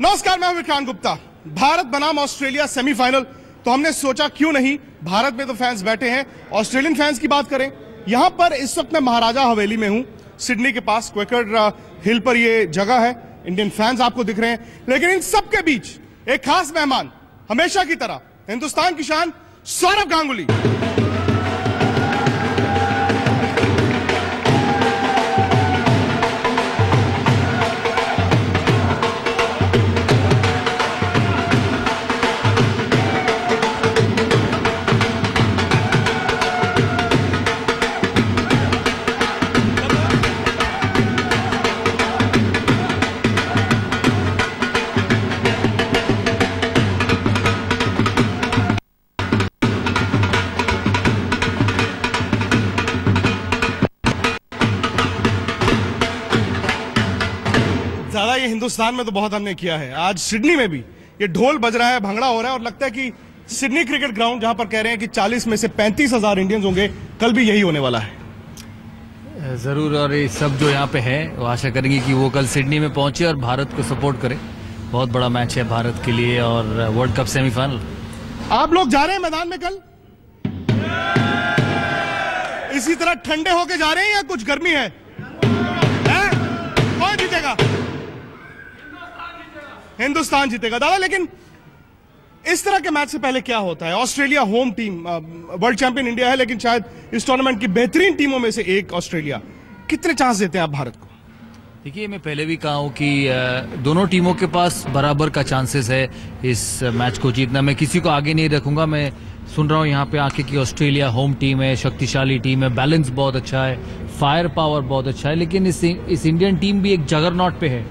नमस्कार, मैं हूं विक्रांत गुप्ता। भारत बनाम ऑस्ट्रेलिया सेमीफाइनल, तो हमने सोचा क्यों नहीं, भारत में तो फैंस बैठे हैं, ऑस्ट्रेलियन फैंस की बात करें। यहां पर इस वक्त मैं महाराजा हवेली में हूं, सिडनी के पास क्वेकर हिल पर ये जगह है। इंडियन फैंस आपको दिख रहे हैं, लेकिन इन सबके बीच एक खास मेहमान, हमेशा की तरह हिंदुस्तान की शान सौरव गांगुली। ज्यादा ये हिंदुस्तान में तो बहुत हमने किया है, आज सिडनी में भी ये ढोल बज रहा है, भंगड़ा हो रहा है और लगता है कि सिडनी क्रिकेट ग्राउंड, जहां पर कह रहे हैं कि 40 में से 35,000 इंडियंस होंगे, कल भी यही होने वाला है। जरूर, और ये सब जो यहाँ पे है वो आशा करेंगे कि वो कल सिडनी में पहुंचे और भारत को सपोर्ट करे। बहुत बड़ा मैच है भारत के लिए और वर्ल्ड कप सेमीफाइनल। आप लोग जा रहे हैं मैदान में कल, इसी तरह ठंडे होके जा रहे हैं या कुछ गर्मी है? कौन जीतेगा? हिंदुस्तान जीतेगा दादा। लेकिन इस तरह के मैच से पहले क्या होता है? Australia home team, world champion India है, लेकिन शायद इस टूर्नामेंट की बेहतरीन टीमों में से एक ऑस्ट्रेलिया। कितने चांस देते हैं आप भारत को? देखिए, मैं पहले भी कहा हूं कि दोनों टीमों के पास बराबर का चांसेस है इस मैच को जीतना। मैं किसी को आगे नहीं रखूंगा। मैं सुन रहा हूं यहाँ पे आके कि ऑस्ट्रेलिया होम टीम है, शक्तिशाली टीम है, बैलेंस बहुत अच्छा है, फायर पावर बहुत अच्छा है, लेकिन इस इंडियन टीम भी एक जगरनॉट पे है।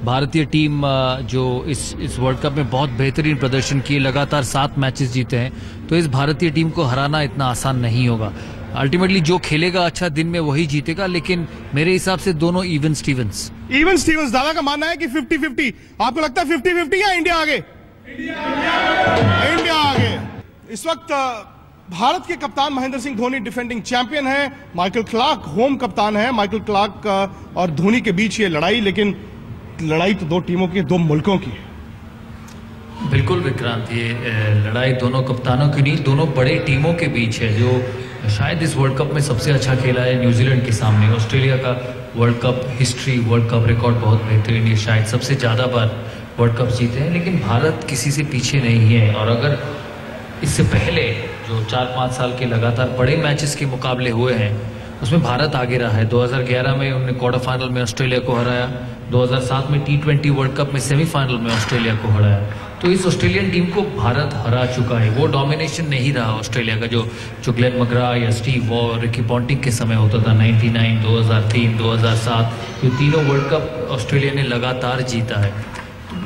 भारतीय टीम जो इस वर्ल्ड कप में बहुत बेहतरीन प्रदर्शन किए, लगातार 7 मैचेस जीते हैं, तो इस भारतीय टीम को हराना इतना आसान नहीं होगा। अल्टीमेटली जो खेलेगा अच्छा दिन में वही जीतेगा, लेकिन मेरे हिसाब से दोनों इवन स्टीवंस। दादा का मानना है कि 50-50। आपको लगता है 50-50 या इंडिया आगे? इंडिया आगे। इस वक्त भारत के कप्तान महेंद्र सिंह धोनी डिफेंडिंग चैंपियन है, माइकल क्लार्क होम कप्तान है। माइकल क्लार्क और धोनी के बीच ये लड़ाई, लेकिन लड़ाई तो दो टीमों की, दो मुल्कों की है। बिल्कुल विक्रांत, ये लड़ाई दोनों कप्तानों की नहीं, दोनों बड़े टीमों के बीच है। जो शायद इस वर्ल्ड कप में सबसे अच्छा खेला है न्यूजीलैंड के सामने। ऑस्ट्रेलिया का world cup history, world cup record बहुत बेहतरीन है, शायद सबसे ज़्यादा बार वर्ल्ड कप जीते हैं, लेकिन भारत किसी से पीछे नहीं है। और अगर इससे पहले जो 4-5 साल के लगातार बड़े मैचेस के मुकाबले हुए हैं, उसमें भारत आगे रहा है। 2011 में उन्होंने क्वार्टर फाइनल में ऑस्ट्रेलिया को हराया, 2007 में T20 वर्ल्ड कप में सेमीफाइनल में ऑस्ट्रेलिया को हराया। तो इस ऑस्ट्रेलियन टीम को भारत हरा चुका है। वो डोमिनेशन नहीं रहा ऑस्ट्रेलिया का जो ग्लेन मकग्रा या स्टीव वॉ, रिकी पॉन्टिंग के समय होता था। 99, 2003, 2007 ये तीनों वर्ल्ड कप ऑस्ट्रेलिया ने लगातार जीता है।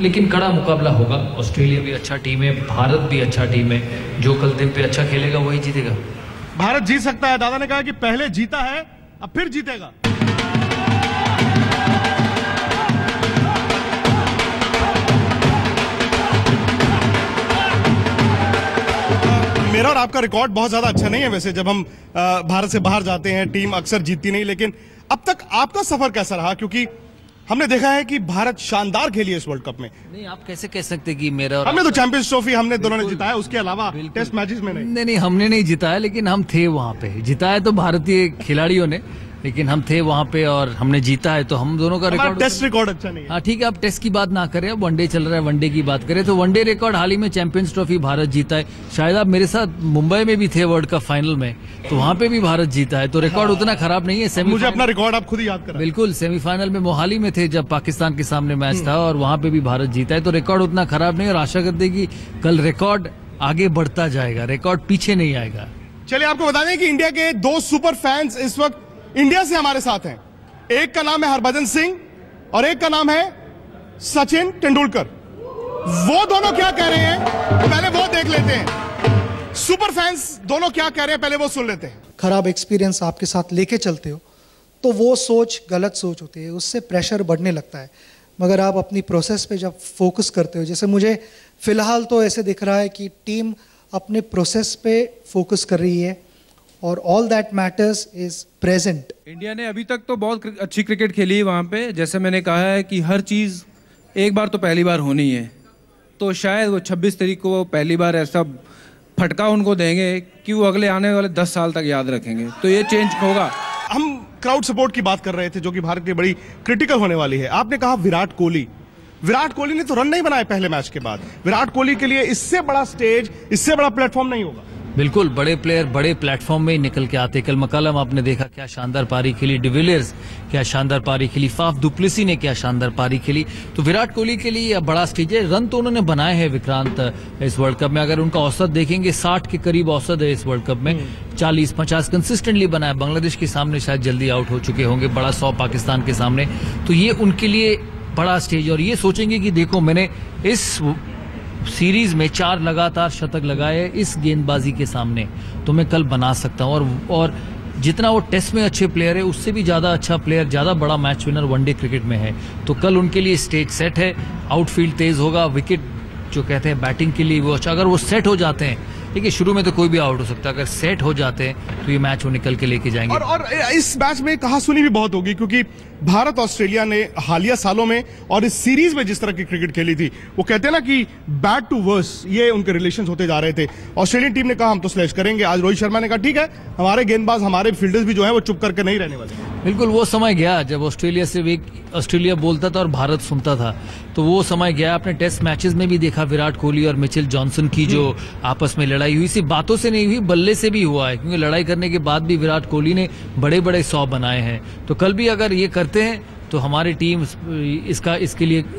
लेकिन कड़ा मुकाबला होगा। ऑस्ट्रेलिया भी अच्छा टीम है, भारत भी अच्छा टीम है। जो कल दिन पे अच्छा खेलेगा वही जीतेगा। भारत जीत सकता है। दादा ने कहा कि पहले जीता है, अब फिर जीतेगा। मेरा और आपका रिकॉर्ड बहुत ज्यादा अच्छा नहीं है वैसे। जब हम भारत से बाहर जाते हैं, टीम अक्सर जीतती नहीं, लेकिन अब तक आपका सफर कैसा रहा? क्योंकि हमने देखा है कि भारत शानदार खेली है इस वर्ल्ड कप में। नहीं, आप कैसे कह सकते कि मेरा और हमने तो चैंपियंस ट्रॉफी हमने दोनों ने जिताया, उसके अलावा टेस्ट मैचेस में नहीं, हमने नहीं जिताया, लेकिन हम थे वहां पे। जिताया तो भारतीय खिलाड़ियों ने, लेकिन हम थे वहां पे और हमने जीता है। तो हम दोनों का रिकॉर्ड, टेस्ट रिकॉर्ड अच्छा नहीं है। हाँ ठीक है, अब टेस्ट की बात ना करें, अब वनडे चल रहा है, वनडे की बात करें तो वनडे रिकॉर्ड हाल ही में चैंपियंस ट्रॉफी भारत जीता है। शायद आप मेरे साथ मुंबई में भी थे वर्ल्ड कप फाइनल में, तो वहां पे भी भारत जीता है। तो रिकॉर्ड उतना खराब नहीं है। मुझे अपना रिकॉर्ड आप खुद ही याद करा। बिल्कुल, सेमीफाइनल में मोहाली में थे जब पाकिस्तान के सामने मैच था, और वहां पे भी भारत जीता है। तो रिकॉर्ड उतना खराब नहीं, और आशा करते हैं कि कल रिकॉर्ड आगे बढ़ता जाएगा, रिकॉर्ड पीछे नहीं आएगा। चलिए, आपको बता दें कि इंडिया के 2 सुपर फैंस इस वक्त इंडिया से हमारे साथ हैं। एक का नाम है हरभजन सिंह और एक का नाम है सचिन तेंदुलकर। वो दोनों क्या कह रहे हैं पहले वो देख लेते हैं। सुपर फैंस दोनों क्या कह रहे हैं पहले वो सुन लेते हैं। खराब एक्सपीरियंस आपके साथ लेके चलते हो तो वो सोच गलत सोच होती है, उससे प्रेशर बढ़ने लगता है। मगर आप अपनी प्रोसेस पे जब फोकस करते हो, जैसे मुझे फिलहाल तो ऐसे दिख रहा है कि टीम अपने प्रोसेस पे फोकस कर रही है और all that matters is present. India ने अभी तक तो बहुत अच्छी क्रिकेट खेली है वहाँ पे। जैसे मैंने कहा है कि हर चीज़ एक बार तो पहली बार होनी है, तो शायद वो 26 तारीख को वो पहली बार ऐसा फटका उनको देंगे कि वो अगले आने वाले 10 साल तक याद रखेंगे, तो ये चेंज होगा। हम क्राउड सपोर्ट की बात कर रहे थे जो कि भारत के लिए बड़ी क्रिटिकल होने वाली है। आपने कहा विराट कोहली ने तो रन नहीं बनाए पहले मैच के बाद। विराट कोहली के लिए इससे बड़ा स्टेज, इससे बड़ा प्लेटफॉर्म नहीं होगा। बिल्कुल, बड़े प्लेयर बड़े प्लेटफॉर्म में ही निकल के आते। कल मकलम आपने देखा क्या शानदार पारी खेली, डिविलियर्स क्या शानदार पारी खेली, फाफ दुप्लेसी ने क्या शानदार पारी खेली। तो विराट कोहली के लिए यह बड़ा स्टेज है। रन तो उन्होंने बनाए हैं विक्रांत इस वर्ल्ड कप में, अगर उनका औसत देखेंगे 60 के करीब औसत है इस वर्ल्ड कप में, 40-50 कंसिस्टेंटली बनाया। बांग्लादेश के सामने शायद जल्दी आउट हो चुके होंगे, बड़ा 100 पाकिस्तान के सामने, तो ये उनके लिए बड़ा स्टेज। और ये सोचेंगे कि देखो मैंने इस सीरीज में 4 लगातार शतक लगाए इस गेंदबाजी के सामने, तो मैं कल बना सकता हूं। और जितना वो टेस्ट में अच्छे प्लेयर है उससे भी ज्यादा अच्छा प्लेयर, ज्यादा बड़ा मैच विनर वनडे क्रिकेट में है। तो कल उनके लिए स्टेज सेट है। आउटफील्ड तेज होगा, विकेट जो कहते हैं बैटिंग के लिए वो अच्छा, अगर वो सेट हो जाते हैं, देखिए शुरू में तो कोई भी आउट हो सकता है, अगर सेट हो जाते हैं तो ये मैच वो निकल के लेके जाएंगे। और इस मैच में कहासुनी भी बहुत होगी, क्योंकि भारत ऑस्ट्रेलिया ने हालिया सालों में और इस सीरीज में जिस तरह की क्रिकेट खेली थी, वो कहते हैं ना कि बैड टू वर्स, ये उनके रिलेशंस होते जा रहे थे। ऑस्ट्रेलियन टीम ने कहा हम तो स्लैश करेंगे, आज रोहित शर्मा ने कहा ठीक है, हमारे गेंदबाज हमारे फील्डर्स भी जो है वो चुप करके नहीं रहने वाले। बिल्कुल, वो समय गया जब ऑस्ट्रेलिया बोलता था और भारत सुनता था, तो वो समय गया। आपने टेस्ट मैचेस में भी देखा विराट कोहली और मिचेल जॉनसन की जो आपस में लड़ाई हुई, सिर्फ बातों से नहीं हुई, बल्ले से भी हुआ है, क्योंकि लड़ाई करने के बाद भी विराट कोहली ने बड़े बड़े 100 बनाए हैं। तो कल भी अगर ये करते हैं तो हमारी टीम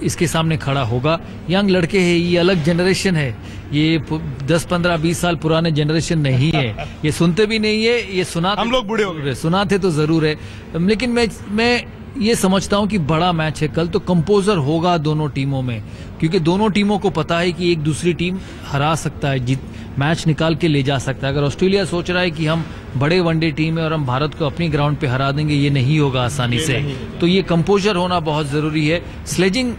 इसके सामने खड़ा होगा। यंग लड़के हैं, ये अलग जनरेशन है, ये 10, 15, 20 साल पुराने जनरेशन नहीं है, ये सुनते भी नहीं है, ये सुनाते, हम लोग बूढ़े हो गए, सुनाते तो जरूर है। लेकिन मैं ये समझता हूं कि बड़ा मैच है कल, तो कंपोजर होगा दोनों टीमों में, क्योंकि दोनों टीमों को पता है कि एक दूसरी टीम हरा सकता है, मैच निकाल के ले जा सकता है। अगर ऑस्ट्रेलिया सोच रहा है कि हम बड़े वनडे टीम है और हम भारत को अपनी ग्राउंड पे हरा देंगे, ये नहीं होगा आसानी से। तो ये कंपोजर होना बहुत जरूरी है, स्लेजिंग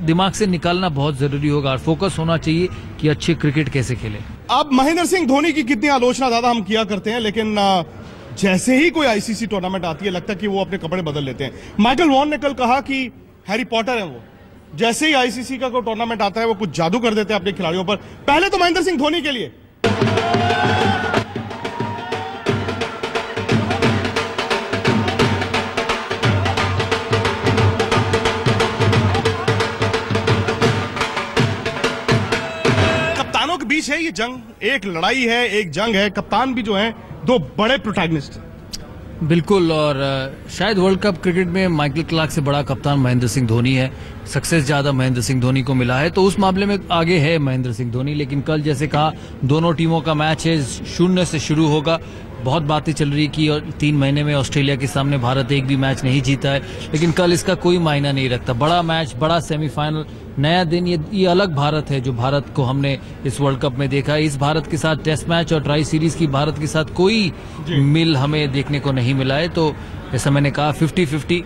दिमाग से निकालना बहुत जरूरी होगा, और फोकस होना चाहिए कि अच्छे क्रिकेट कैसे खेले। अब महेंद्र सिंह धोनी की कितनी आलोचना दादा हम किया करते हैं, लेकिन जैसे ही कोई आईसीसी टूर्नामेंट आती है लगता है कि वो अपने कपड़े बदल लेते हैं। माइकल वॉन ने कल कहा कि हैरी पॉटर है वो, जैसे ही आईसीसी का कोई टूर्नामेंट आता है वो कुछ जादू कर देते हैं अपने खिलाड़ियों पर। पहले तो महेंद्र सिंह धोनी के लिए कप्तानों के बीच है ये जंग, एक लड़ाई है, एक जंग है। कप्तान भी जो है दो बड़े प्रोटैगनिस्ट। बिल्कुल, और शायद वर्ल्ड कप क्रिकेट में माइकल क्लार्क से बड़ा कप्तान महेंद्र सिंह धोनी है, सक्सेस ज्यादा महेंद्र सिंह धोनी को मिला है, तो उस मामले में आगे है महेंद्र सिंह धोनी। लेकिन कल जैसे कहा, दोनों टीमों का मैच है, 0 से शुरू होगा। बहुत बातें चल रही कि 3 महीने में ऑस्ट्रेलिया के सामने भारत एक भी मैच नहीं जीता है, लेकिन कल इसका कोई मायना नहीं रखता। बड़ा मैच, बड़ा सेमीफाइनल, नया दिन, ये अलग भारत है जो भारत को हमने इस वर्ल्ड कप में देखा है। इस भारत के साथ टेस्ट मैच और ट्राई सीरीज की भारत के साथ कोई मिल हमें देखने को नहीं मिला है। तो जैसा मैंने कहा 50-50,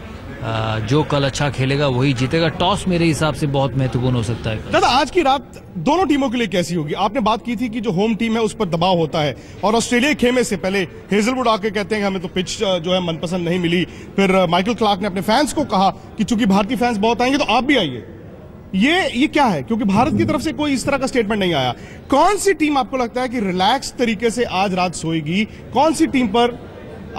जो कल अच्छा खेलेगा वही जीतेगा। टॉस मेरे हिसाब से बहुत महत्वपूर्ण हो सकता है। दादा, आज की रात दोनों टीमों के लिए कैसी होगी? आपने बात की थी कि जो होम टीम है उस पर दबाव होता है, और ऑस्ट्रेलिया के खेमे से पहले हेजलवुड आके कहते हैं कि हमें तो पिच जो है मनपसंद नहीं मिली। फिर माइकल क्लार्क ने अपने फैंस को कहा कि चूंकि भारतीय फैंस बहुत आएंगे तो आप भी आइए। ये क्या है? क्योंकि भारत की तरफ से कोई इस तरह का स्टेटमेंट नहीं आया। कौन सी टीम आपको लगता है कि रिलैक्स तरीके से आज रात सोएगी? कौन सी टीम पर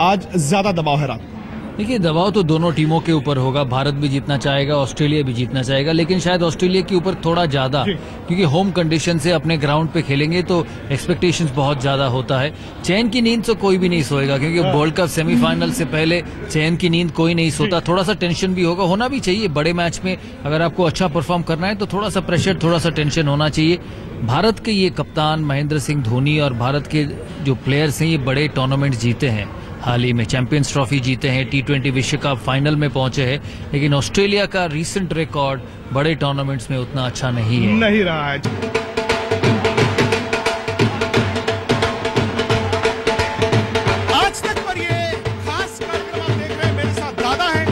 आज ज्यादा दबाव है रात? देखिए, दबाव तो दोनों टीमों के ऊपर होगा। भारत भी जीतना चाहेगा, ऑस्ट्रेलिया भी जीतना चाहेगा, लेकिन शायद ऑस्ट्रेलिया के ऊपर थोड़ा ज्यादा, क्योंकि होम कंडीशन से अपने ग्राउंड पे खेलेंगे तो एक्सपेक्टेशंस बहुत ज्यादा होता है। चैन की नींद तो कोई भी नहीं सोएगा, क्योंकि वर्ल्ड कप सेमीफाइनल से पहले चैन की नींद कोई नहीं सोता। थोड़ा सा टेंशन भी होगा, होना भी चाहिए। बड़े मैच में अगर आपको अच्छा परफॉर्म करना है तो थोड़ा सा प्रेशर, थोड़ा सा टेंशन होना चाहिए। भारत के ये कप्तान महेंद्र सिंह धोनी और भारत के जो प्लेयर्स हैं, ये बड़े टूर्नामेंट जीते हैं। हाल ही में चैंपियंस ट्रॉफी जीते हैं, T20 विश्व कप फाइनल में पहुंचे हैं, लेकिन ऑस्ट्रेलिया का रीसेंट रिकॉर्ड बड़े टूर्नामेंट्स में उतना अच्छा नहीं है, नहीं रहा है। आज तक पर ये खास कार्यक्रम आप देख रहे हैं, मेरे साथ दादा हैं।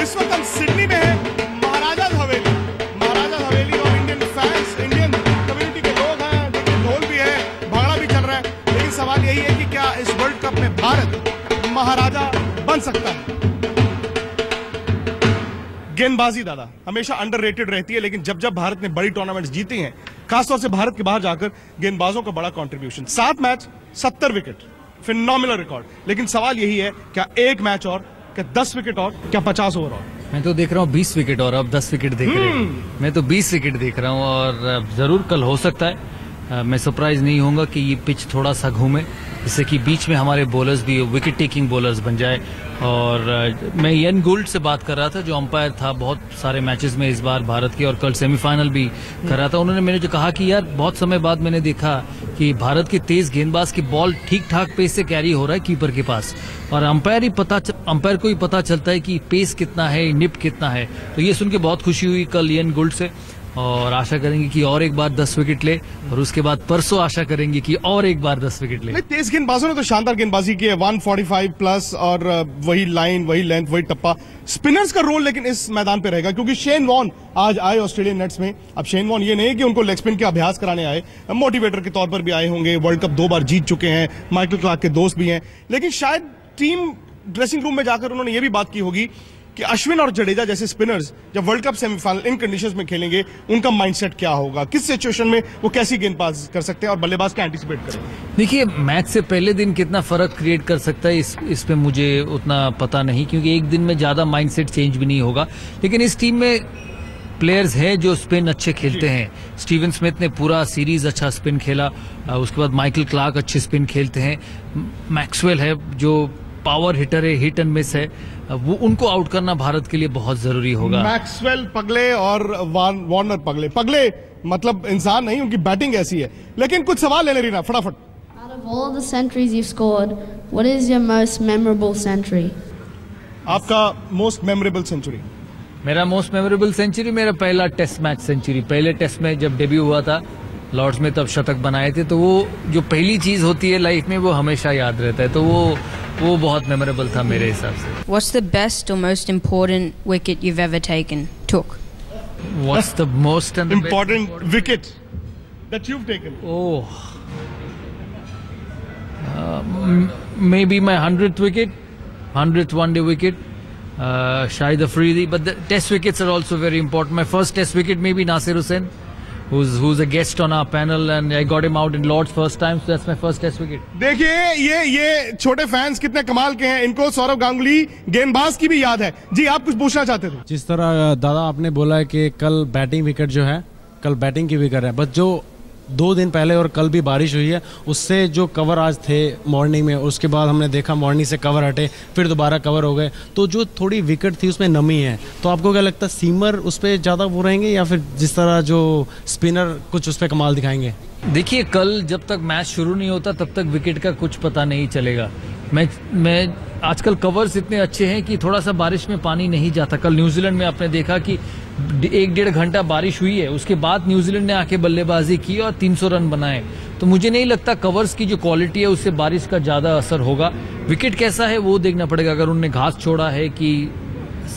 इस वक्त हम सिडनी में हैं, महाराजा हवेली और इंडियन फैंस, इंडियन कम्युनिटी के लोग हैं। देखिए, ढोल भी है, भांगड़ा भी चल रहा है, लेकिन सवाल यही है कि क्या इस वर्ल्ड कप में भारत महाराजा बन सकता है? गेंदबाजी दादा हमेशा अंडररेटेड रहती है, लेकिन जब जब भारत ने बड़ी टूर्नामेंट्स जीती हैं, खासतौर से भारत के बाहर जाकर, गेंदबाजों का बड़ा contribution. 7 match 70 wicket, phenomenal record. लेकिन सवाल यही है, क्या 1 मैच और, क्या 10 विकेट और, क्या 50 ओवर और? मैं तो देख रहा हूँ 20 विकेट और अब 10 विकेट देख रहे हैं। मैं तो 20 विकेट देख रहा हूँ और जरूर कल हो सकता है। मैं सरप्राइज नहीं होऊंगा कि ये पिच थोड़ा सा घूमे, जिससे कि बीच में हमारे बॉलर्स भी विकेट टेकिंग बॉलर्स बन जाए। और मैं इयन गोल्ड से बात कर रहा था, जो अंपायर था बहुत सारे मैचेस में इस बार भारत के, और कल सेमीफाइनल भी कर रहा था। उन्होंने मैंने जो कहा कि यार बहुत समय बाद मैंने देखा कि भारत के तेज गेंदबाज की बॉल ठीक ठाक पेस से कैरी हो रहा है कीपर के पास, और अंपायर को ही पता चलता है कि पेस कितना है, निप कितना है। तो ये सुन के बहुत खुशी हुई कल इयन गोल्ड से, और आशा करेंगे कि और एक बार 10 विकेट ले, और उसके बाद परसों आशा करेंगे कि और एक बार 10 विकेट ले। तेज गेंदबाजों ने तो शानदार गेंदबाजी की है, 145 प्लस, और वही लाइन, वही लेंथ, वही टप्पा। स्पिनर्स का रोल लेकिन इस मैदान पे रहेगा, क्योंकि शेन वॉर्न आज आए ऑस्ट्रेलियन नेट्स में। अब शेन वॉर्न ये नहीं कि उनको लेग स्पिन के अभ्यास कराने आए, मोटिवेटर के तौर पर भी आए होंगे। वर्ल्ड कप 2 बार जीत चुके हैं, माइकल क्लार्क के दोस्त भी हैं। लेकिन शायद टीम ड्रेसिंग रूम में जाकर उन्होंने ये भी बात की होगी कि अश्विन और जडेजा जैसे स्पिनर्स जब वर्ल्ड कप सेमीफाइनल इन कंडीशंस में खेलेंगे, उनका माइंडसेट क्या होगा, किस सिचुएशन में वो कैसी गेंदबाज कर सकते हैं और बल्लेबाज क्या एंटिसिपेट करेंगे। देखिए, मैच से पहले दिन कितना फर्क क्रिएट कर सकता है इस पे मुझे उतना पता नहीं, क्योंकि एक दिन में ज्यादा माइंडसेट चेंज भी नहीं होगा। लेकिन इस टीम में प्लेयर्स हैं जो स्पिन अच्छे खेलते हैं। स्टीवन स्मिथ ने पूरा सीरीज अच्छा स्पिन खेला, उसके बाद माइकल क्लार्क अच्छे स्पिन खेलते हैं। मैक्सवेल है जो पावर हिटर है, हिट एंड मिस है, वो उनको आउट करना भारत के लिए बहुत जरूरी होगा। मैक्सवेल पगले और वार्नर पगले मतलब इंसान नहीं, उनकी बैटिंग ऐसी है। लेकिन कुछ सवाल ले ले रही ना फटाफट। Out of all the centuries you've scored, what is your most memorable century? आपका मोस्ट मेमोरेबल सेंचुरी? मेरा मोस्ट मेमोरेबल सेंचुरी मेरा पहला टेस्ट मैच सेंचुरी। पहले टेस्ट में जब डेब्यू हुआ था लॉर्ड्स में, तब शतक बनाए थे। तो वो जो पहली चीज होती है लाइफ में, वो हमेशा याद रहता है। तो वो बहुत मेमोरेबल था मेरे हिसाब से। What's the best or most important wicket you've ever took? What's the most important wicket that you've taken? Oh, maybe my 100th wicket, 100th one-day wicket. Shahid Afridi, but the test wickets are also very important. My first test wicket maybe Nasir Hussain, who's a guest on our panel, and I got him out in Lord's first time, so that's my first test wicket. देखिए ये छोटे fans कितने कमाल के हैं, इनको सौरव गांगुली गेंदबाज की भी याद है। जी आप कुछ पूछना चाहते थे? जिस तरह दादा आपने बोला है कि कल बैटिंग विकेट जो है, कल बैटिंग की विकेट है, बस जो 2 दिन पहले और कल भी बारिश हुई है, उससे जो कवर आज थे मॉर्निंग में, उसके बाद हमने देखा मॉर्निंग से कवर हटे, फिर दोबारा कवर हो गए, तो जो थोड़ी विकेट थी उसमें नमी है। तो आपको क्या लगता है, सीमर उस पर ज़्यादा वो रहेंगे या फिर जिस तरह जो स्पिनर कुछ उस पर कमाल दिखाएंगे? देखिए, कल जब तक मैच शुरू नहीं होता तब तक विकेट का कुछ पता नहीं चलेगा। मैं आजकल कवर्स इतने अच्छे हैं कि थोड़ा सा बारिश में पानी नहीं जाता। कल न्यूजीलैंड में आपने देखा कि 1-1.5 घंटा बारिश हुई है, उसके बाद न्यूजीलैंड ने आके बल्लेबाजी की और 300 रन बनाए। तो मुझे नहीं लगता कवर्स की जो क्वालिटी है उससे बारिश का ज्यादा असर होगा। विकेट कैसा है वो देखना पड़ेगा। अगर उन्होंने घास छोड़ा है कि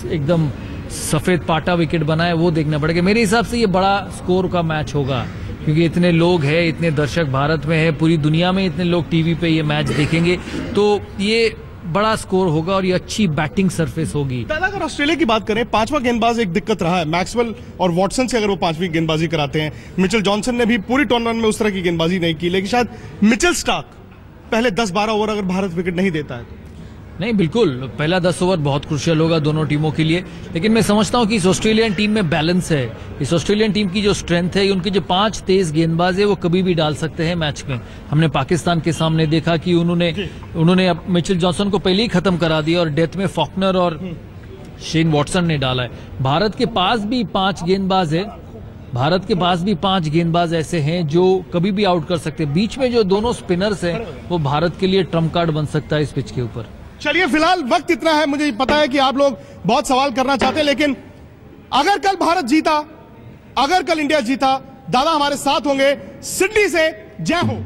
एकदम सफेद पाटा विकेट बना है, वो देखना पड़ेगा। मेरे हिसाब से ये बड़ा स्कोर का मैच होगा, क्योंकि इतने लोग हैं, इतने दर्शक भारत में है, पूरी दुनिया में इतने लोग टीवी पे ये मैच देखेंगे, तो ये बड़ा स्कोर होगा और ये अच्छी बैटिंग सरफेस होगी। अगर ऑस्ट्रेलिया की बात करें, 5वां गेंदबाज एक दिक्कत रहा है। मैक्सवेल और वॉटसन से अगर वो 5वीं गेंदबाजी कराते हैं, मिचेल जॉनसन ने भी पूरी टूर्नामेंट में उस तरह की गेंदबाजी नहीं की, लेकिन शायद मिचेल स्टार्क पहले 10-12 ओवर अगर भारत विकेट नहीं देता है। नहीं, बिल्कुल पहला 10 ओवर बहुत क्रुशियल होगा दोनों टीमों के लिए। लेकिन मैं समझता हूं कि इस ऑस्ट्रेलियन टीम में बैलेंस है। इस ऑस्ट्रेलियन टीम की जो स्ट्रेंथ है, उनके जो 5 तेज गेंदबाज है, वो कभी भी डाल सकते हैं मैच में। हमने पाकिस्तान के सामने देखा कि उन्होंने अब मिचेल जॉनसन को पहले ही खत्म करा दिया और डेथ में फॉकनर और शेन वॉटसन ने डाला है। भारत के पास भी 5 गेंदबाज है, भारत के पास भी 5 गेंदबाज ऐसे हैं जो कभी भी आउट कर सकते हैं। बीच में जो दोनों स्पिनर्स हैं, वो भारत के लिए ट्रम्प कार्ड बन सकता है इस पिच के ऊपर। चलिए, फिलहाल वक्त इतना है, मुझे पता है कि आप लोग बहुत सवाल करना चाहते हैं, लेकिन अगर कल भारत जीता, अगर कल इंडिया जीता, दादा हमारे साथ होंगे। सिडनी से जय हो।